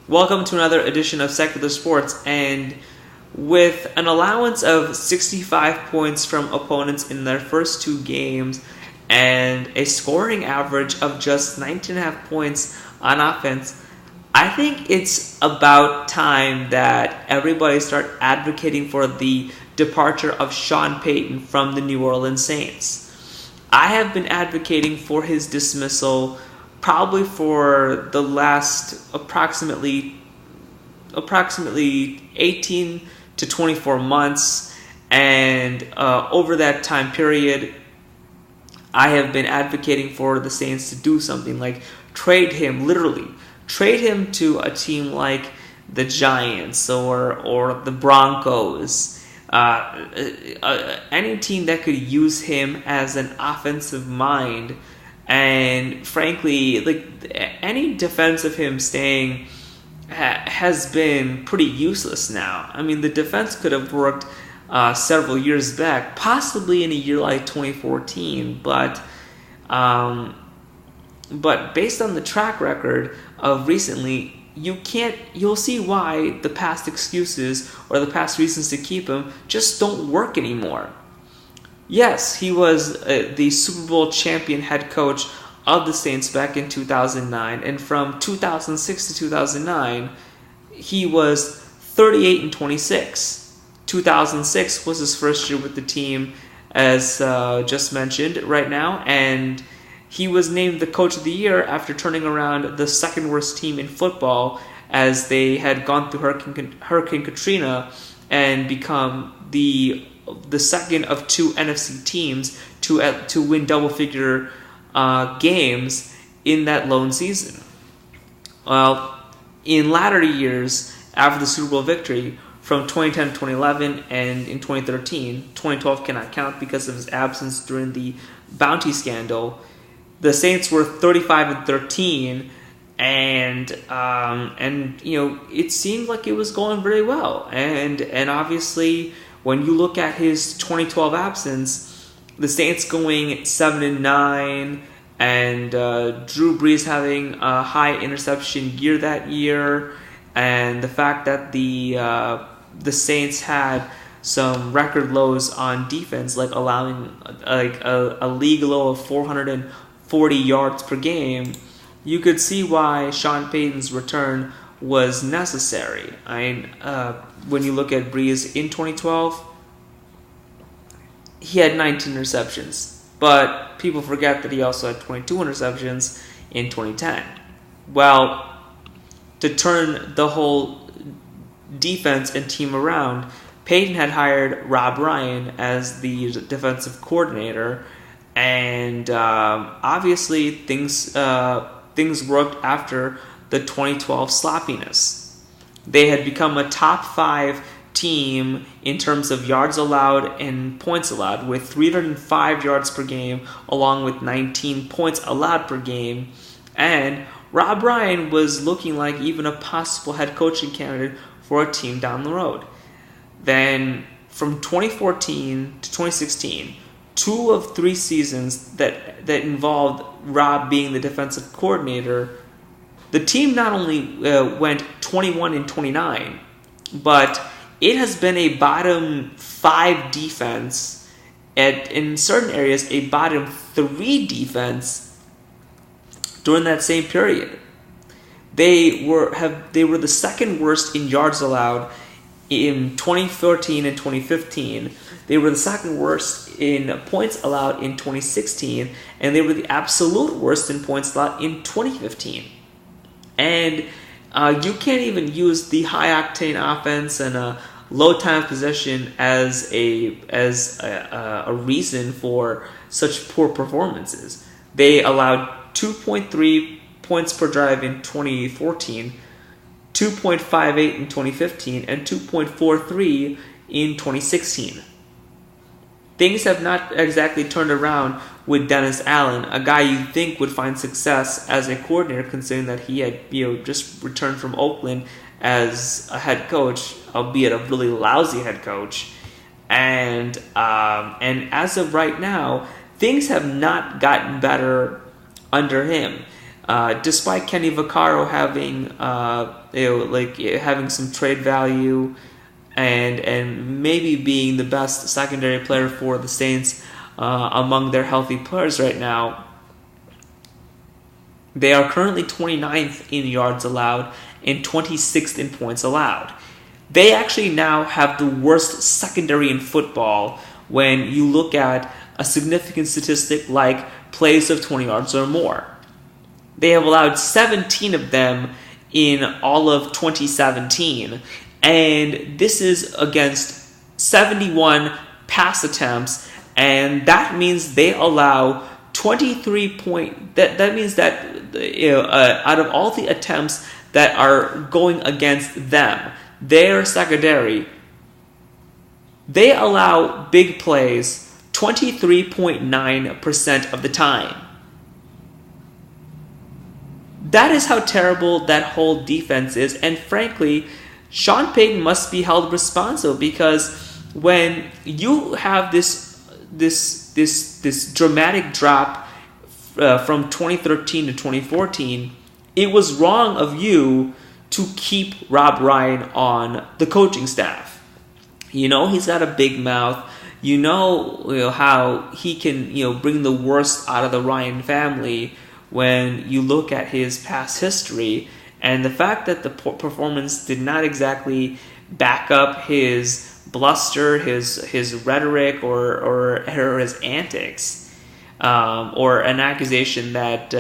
Welcome to another edition of Secular Sports, and with an allowance of 65 points from opponents in their first two games and a scoring average of just 19.5 points on offense, I think it's about time that everybody start advocating for the departure of Sean Payton from the New Orleans Saints. I have been advocating for his dismissal probably for the last approximately 18 to 24 months, and over that time period, I have been advocating for the Saints to do something like trade him to a team like the Giants or the Broncos, any team that could use him as an offensive mind. And frankly, any defense of him staying has been pretty useless now. I mean, the defense could have worked several years back, possibly in a year like 2014, but based on the track record of recently, you'll see why the past excuses or the past reasons to keep him just don't work anymore. Yes, he was the Super Bowl champion head coach of the Saints back in 2009, and from 2006 to 2009, he was 38-26. 2006 was his first year with the team, as just mentioned right now, and he was named the coach of the year after turning around the second worst team in football, as they had gone through Hurricane Katrina and become the second of two NFC teams to win double-figure games in that lone season. Well, in latter years, after the Super Bowl victory, from 2010 to 2011 and in 2013, 2012 cannot count because of his absence during the bounty scandal, the Saints were 35-13, and it seemed like it was going very well, and obviously, when you look at his 2012 absence, the Saints going 7-9, and Drew Brees having a high interception year that year, and the fact that the Saints had some record lows on defense, like allowing a league low of 440 yards per game, you could see why Sean Payton's return was necessary. When you look at Brees in 2012, he had 19 interceptions, but people forget that he also had 22 interceptions in 2010. Well, to turn the whole defense and team around, Payton had hired Rob Ryan as the defensive coordinator, and obviously things worked after the 2012 sloppiness. They had become a top 5 team in terms of yards allowed and points allowed, with 305 yards per game along with 19 points allowed per game, and Rob Ryan was looking like even a possible head coaching candidate for a team down the road. Then from 2014 to 2016, 2 of 3 seasons that involved Rob being the defensive coordinator, the team not only went 21-29, but it has been a bottom 5 defense, and in certain areas a bottom 3 defense during that same period. They were the second worst in yards allowed in 2013 and 2015. They were the second worst in points allowed in 2016, and they were the absolute worst in points allowed in 2015. And you can't even use the high octane offense and a low time of possession as a reason for such poor performances. They allowed 2.3 points per drive in 2014, 2.58 in 2015, and 2.43 in 2016. Things have not exactly turned around with Dennis Allen, a guy you'd think would find success as a coordinator, considering that he had just returned from Oakland as a head coach, albeit a really lousy head coach. And as of right now, things have not gotten better under him. Despite Kenny Vaccaro having having some trade value and maybe being the best secondary player for the Saints among their healthy players right now, they are currently 29th in yards allowed and 26th in points allowed. They actually now have the worst secondary in football when you look at a significant statistic like plays of 20 yards or more. They have allowed 17 of them in all of 2017, and this is against 71 pass attempts, and that means they allow 23 point. That means that out of all the attempts that are going against them, their secondary, they allow big plays 23.9% of the time. That is how terrible that whole defense is, and frankly, Sean Payton must be held responsible, because when you have this dramatic drop from 2013 to 2014, it was wrong of you to keep Rob Ryan on the coaching staff. You know he's got a big mouth. You know how he can bring the worst out of the Ryan family when you look at his past history, and the fact that the performance did not exactly back up his bluster, his rhetoric, or his antics, or an accusation that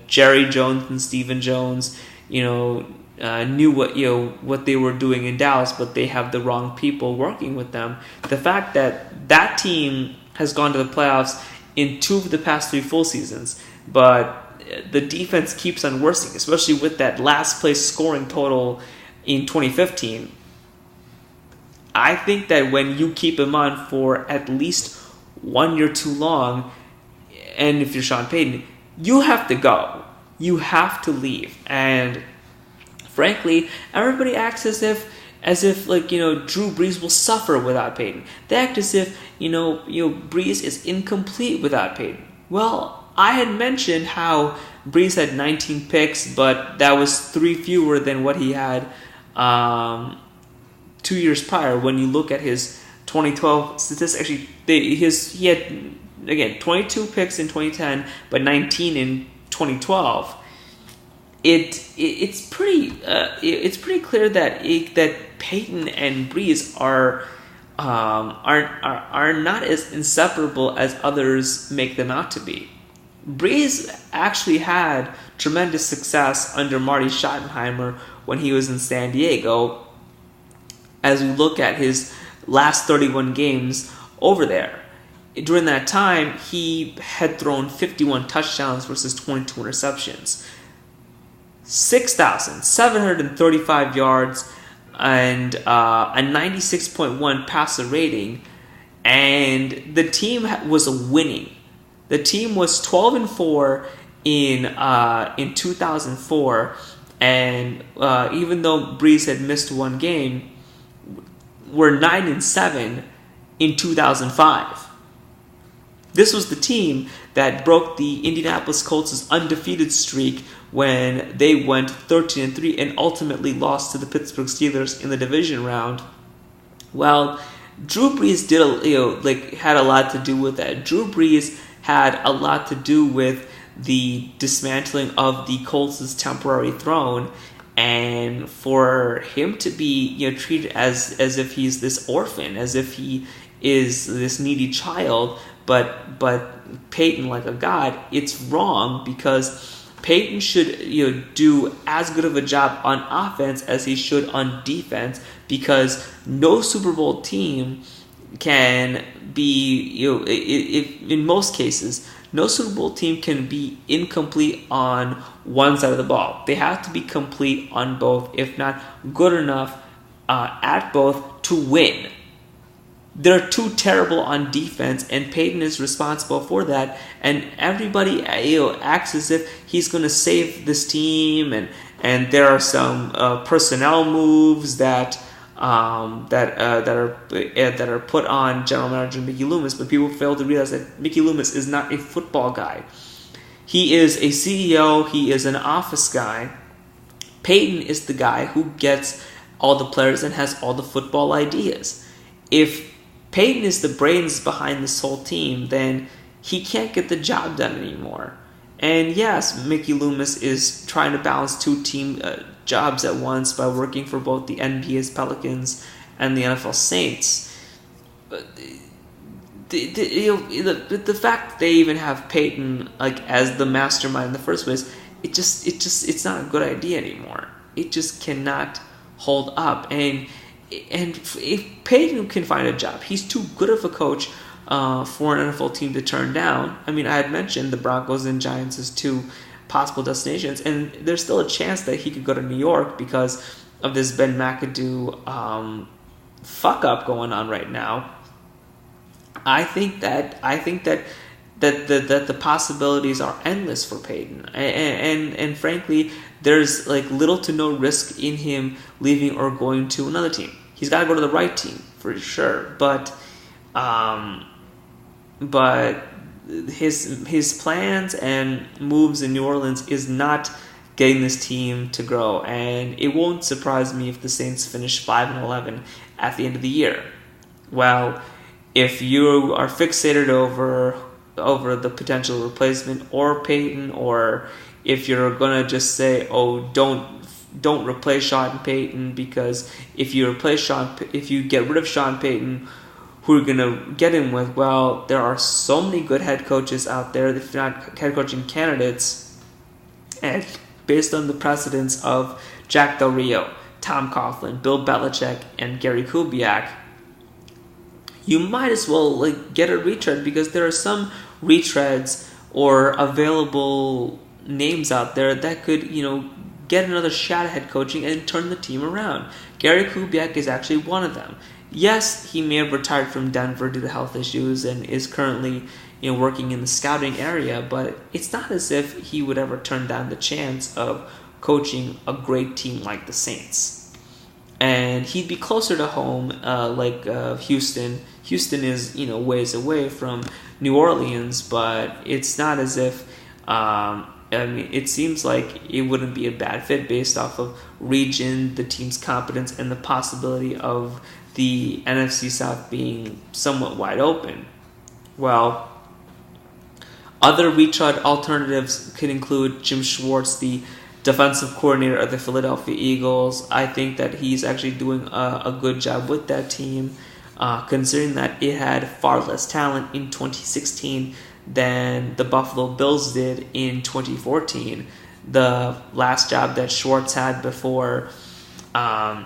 Jerry Jones and Stephen Jones, knew what they were doing in Dallas, but they have the wrong people working with them. The fact that that team has gone to the playoffs in 2 of the past 3 full seasons, but the defense keeps on worsening, especially with that last place scoring total in 2015. I think that when you keep him on for at least 1 year too long, and if you're Sean Payton, you have to go. You have to leave. And frankly, everybody acts as if Drew Brees will suffer without Payton. They act as if Brees is incomplete without Payton. Well, I had mentioned how Brees had 19 picks, but that was 3 fewer than what he had 2 years prior. When you look at his 2012 statistics, actually, he had again 22 picks in 2010, but 19 in 2012. It's pretty clear that Payton and Brees are not as inseparable as others make them out to be. Brees actually had tremendous success under Marty Schottenheimer when he was in San Diego, as we look at his last 31 games over there. During that time, he had thrown 51 touchdowns versus 22 interceptions, 6,735 yards, and a 96.1 passer rating, and the team was winning. The team was 12-4 in 2004, and even though Brees had missed 1 game, were 9-7 in 2005. This was the team that broke the Indianapolis Colts' undefeated streak when they went 13-3 and ultimately lost to the Pittsburgh Steelers in the division round. Well, Drew Brees had a lot to do with that. Drew Brees had a lot to do with the dismantling of the Colts' temporary throne, and for him to be treated as if he's this orphan, as if he is this needy child, but Payton like a god, it's wrong, because Payton should do as good of a job on offense as he should on defense, because no Super Bowl team can be, in most cases, no Super Bowl team can be incomplete on one side of the ball. They have to be complete on both, if not good enough at both to win. They're too terrible on defense, and Payton is responsible for that. And everybody acts as if he's going to save this team, and there are some personnel moves that are put on General Manager Mickey Loomis, but people fail to realize that Mickey Loomis is not a football guy. He is a CEO. He is an office guy. Payton is the guy who gets all the players and has all the football ideas. If Payton is the brains behind this whole team, then he can't get the job done anymore. And yes, Mickey Loomis is trying to balance two team jobs at once by working for both the NBA's Pelicans and the NFL Saints. But the fact that they even have Payton like as the mastermind in the first place, it's not a good idea anymore. It just cannot hold up. And if Payton can find a job, he's too good of a coach for an NFL team to turn down. I mean, I had mentioned the Broncos and Giants as two possible destinations, and there's still a chance that he could go to New York because of this Ben McAdoo fuck up going on right now. I think that the possibilities are endless for Payton, and frankly, there's like little to no risk in him leaving or going to another team. He's got to go to the right team for sure, but his plans and moves in New Orleans is not getting this team to grow, and it won't surprise me if the Saints finish 5-11 at the end of the year. Well, if you are fixated over the potential replacement or Payton, or if you're gonna just say, "Oh, don't replace Sean Payton," because if you get rid of Sean Payton, who are you gonna get him with? Well, there are so many good head coaches out there, if not head coaching candidates, and based on the precedents of Jack Del Rio, Tom Coughlin, Bill Belichick, and Gary Kubiak, you might as well get a retread, because there are some retreads or available names out there that could, get another shot at head coaching and turn the team around. Gary Kubiak is actually one of them. Yes, he may have retired from Denver due to health issues and is currently, working in the scouting area, but it's not as if he would ever turn down the chance of coaching a great team like the Saints. And he'd be closer to home, Houston. Houston is, ways away from New Orleans, but it's not as if, it seems like it wouldn't be a bad fit based off of region, the team's competence, and the possibility of the NFC South being somewhat wide open. Well, other retread alternatives could include Jim Schwartz, the defensive coordinator of the Philadelphia Eagles. I think that he's actually doing a good job with that team, considering that it had far less talent in 2016 than the Buffalo Bills did in 2014, the last job that Schwartz had before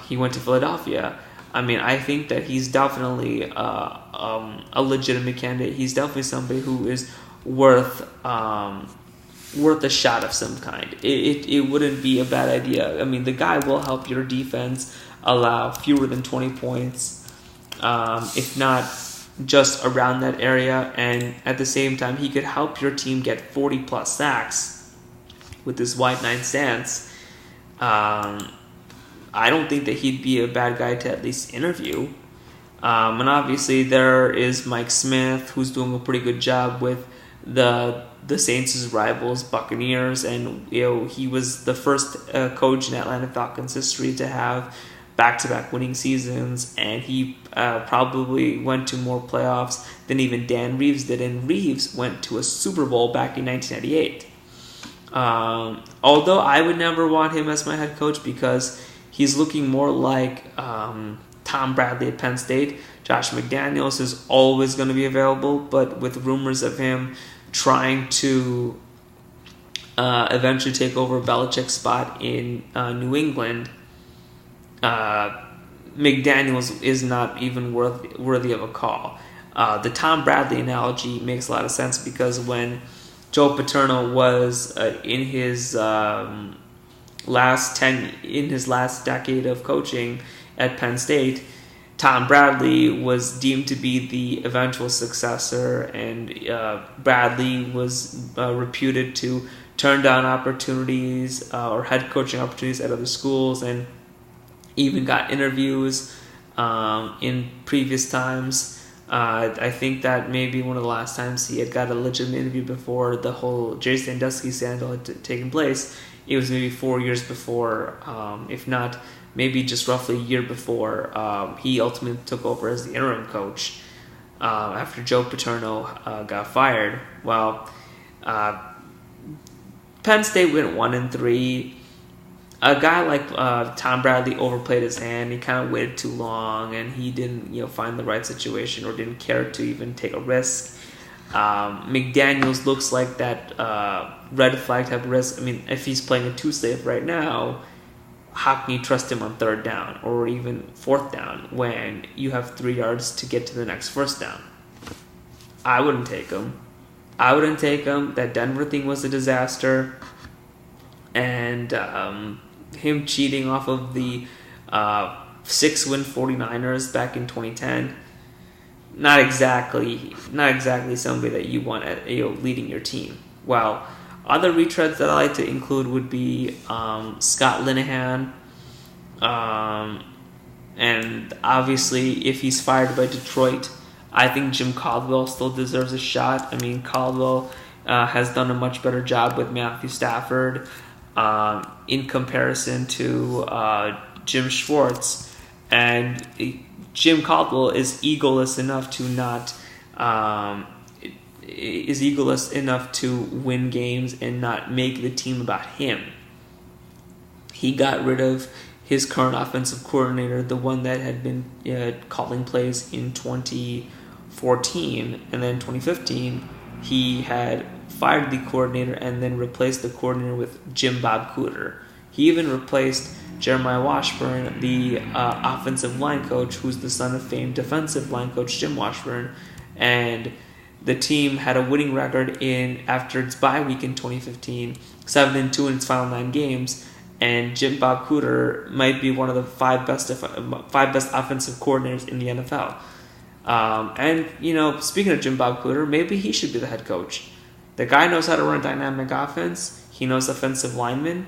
he went to Philadelphia. I mean, I think that he's definitely a legitimate candidate. He's definitely somebody who is worth a shot of some kind. It wouldn't be a bad idea. I mean, the guy will help your defense allow fewer than 20 points, if not just around that area, and at the same time, he could help your team get 40 plus sacks with his wide nine stance. I don't think that he'd be a bad guy to at least interview. And obviously there is Mike Smith, who's doing a pretty good job with the Saints' rivals, Buccaneers, and he was the first coach in Atlanta Falcons history to have back-to-back winning seasons, and he probably went to more playoffs than even Dan Reeves did, and Reeves went to a Super Bowl back in 1998. Although I would never want him as my head coach, because he's looking more like Tom Bradley at Penn State. Josh McDaniels is always going to be available, but with rumors of him trying to eventually take over Belichick's spot in New England, McDaniels is not even worthy of a call. The Tom Bradley analogy makes a lot of sense, because when Joe Paterno was in his last decade of coaching at Penn State, Tom Bradley was deemed to be the eventual successor, and Bradley was reputed to turn down opportunities or head coaching opportunities at other schools, and even got interviews in previous times I think that maybe one of the last times he had got a legitimate interview before the whole Jerry Sandusky scandal had taken place, it was maybe 4 years before, if not maybe just roughly a year before he ultimately took over as the interim coach after Joe Paterno got fired. Well, Penn State went 1-3. A guy like Tom Bradley overplayed his hand. He kind of waited too long, and he didn't, find the right situation or didn't care to even take a risk. McDaniels looks like that red flag type of risk. I mean, if he's playing a two-slave right now, how can you trust him on third down or even fourth down when you have 3 yards to get to the next first down? I wouldn't take him. That Denver thing was a disaster, and him cheating off of the 6-win 49ers back in 2010. Not exactly somebody that you want leading your team. Well, other retreads that I like to include would be Scott Linehan, and obviously if he's fired by Detroit, I think Jim Caldwell still deserves a shot. I mean, Caldwell has done a much better job with Matthew Stafford in comparison to Jim Schwartz, and Jim Caldwell is egoless enough to win games and not make the team about him. He got rid of his current offensive coordinator, the one that had been calling plays in 2014, and then 2015 he had fired the coordinator and then replaced the coordinator with Jim Bob Cooter. He even replaced Jeremiah Washburn, the offensive line coach, who's the son of famed defensive line coach Jim Washburn, and the team had a winning record after its bye week in 2015, 7-2 in its final 9 games, and Jim Bob Cooter might be one of the five best offensive coordinators in the NFL. And speaking of Jim Bob Cooter, maybe he should be the head coach. The guy knows how to run a dynamic offense. He knows offensive linemen.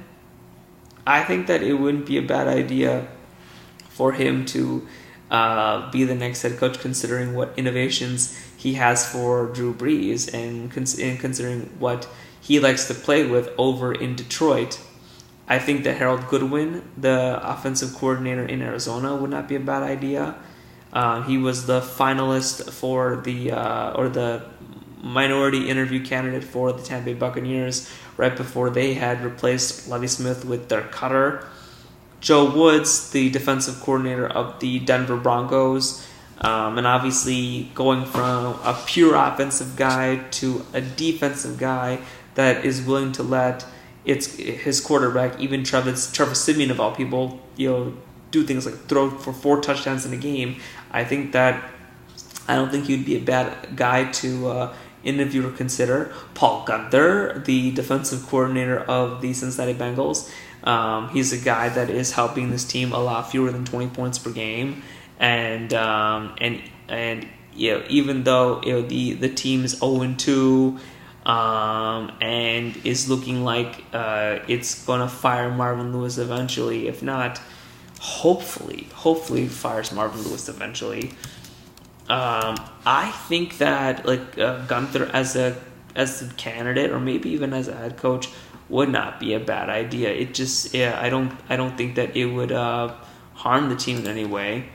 I think that it wouldn't be a bad idea for him to be the next head coach, considering what innovations he has for Drew Brees and considering what he likes to play with over in Detroit. I think that Harold Goodwin, the offensive coordinator in Arizona, would not be a bad idea. He was the finalist for the minority interview candidate for the Tampa Bay Buccaneers right before they had replaced Lovie Smith with their cutter. Joe Woods, the defensive coordinator of the Denver Broncos, and obviously going from a pure offensive guy to a defensive guy that is willing to let his quarterback, even Trevor Siemian of all people, do things like throw for 4 touchdowns in a game. I don't think he'd be a bad guy to interview or consider. Paul Gunther, the defensive coordinator of the Cincinnati Bengals, he's a guy that is helping this team allow fewer than 20 points per game, and even though the team is 0-2. And is looking like it's gonna fire Marvin Lewis eventually. If not, hopefully fires Marvin Lewis eventually. I think that Gunther as a candidate, or maybe even as a head coach, would not be a bad idea. It just I don't think that it would harm the team in any way.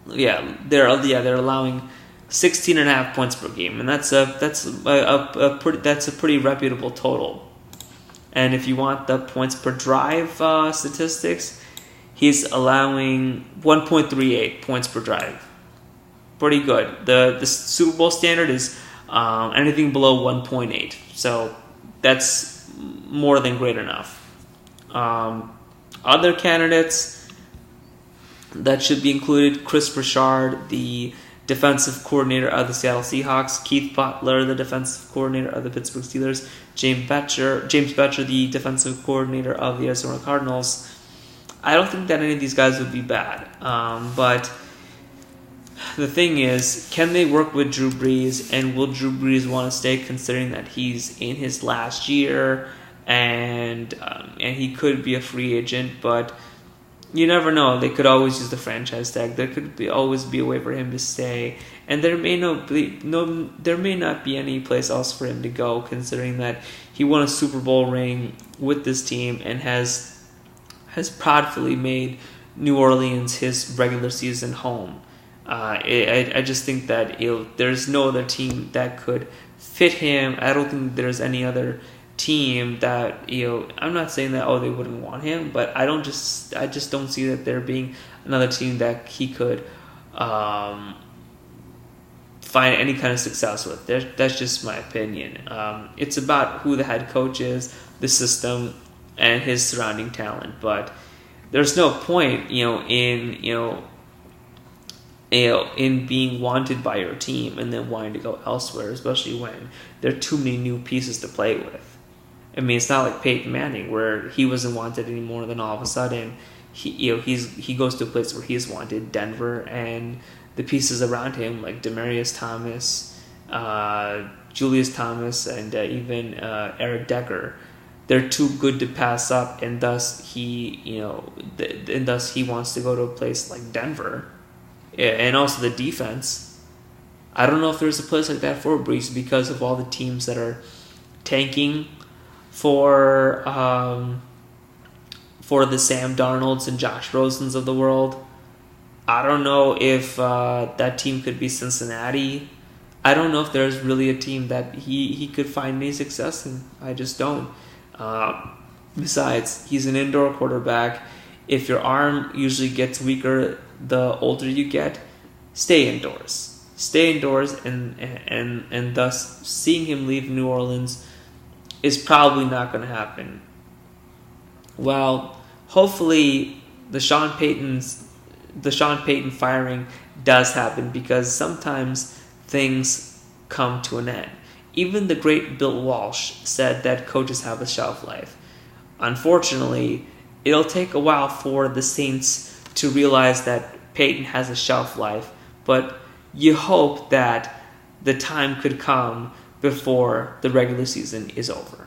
They're allowing 16.5 points per game, and that's a pretty reputable total. And if you want the points per drive statistics, he's allowing 1.38 points per drive. Pretty good. The Super Bowl standard is anything below 1.8, so that's more than great enough. Other candidates that should be included: Chris Richard, the defensive coordinator of the Seattle Seahawks; Keith Butler, the defensive coordinator of the Pittsburgh Steelers; James Betcher, the defensive coordinator of the Arizona Cardinals. I don't think that any of these guys would be bad, but the thing is, can they work with Drew Brees, and will Drew Brees want to stay, considering that he's in his last year and he could be a free agent? But you never know. They could always use the franchise tag. There could always be a way for him to stay, and there may not be any place else for him to go, considering that he won a Super Bowl ring with this team and has proudly made New Orleans his regular season home. I just think that there's no other team that could fit him. I don't think there's any other team that, I'm not saying that they wouldn't want him, but I just don't see that there being another team that he could find any kind of success with. That's just my opinion. It's about who the head coach is, the system, and his surrounding talent. But there's no point, in being wanted by your team and then wanting to go elsewhere, especially when there are too many new pieces to play with. I mean, it's not like Peyton Manning, where he wasn't wanted anymore. Then all of a sudden, he goes to a place where he's wanted, Denver, and the pieces around him like Demaryius Thomas, Julius Thomas, and even Eric Decker, they're too good to pass up, and thus he wants to go to a place like Denver, and also the defense. I don't know if there's a place like that for Brees because of all the teams that are tanking for the Sam Darnolds and Josh Rosens of the world. I don't know if that team could be Cincinnati. I don't know if there's really a team that he could find any success in. I just don't. Besides, he's an indoor quarterback. If your arm usually gets weaker the older you get, stay indoors. Stay indoors, and thus seeing him leave New Orleans is probably not going to happen. Well, hopefully the Sean Payton firing does happen, because sometimes things come to an end. Even the great Bill Walsh said that coaches have a shelf life. Unfortunately, it'll take a while for the Saints to realize that Payton has a shelf life, but you hope that the time could come before the regular season is over.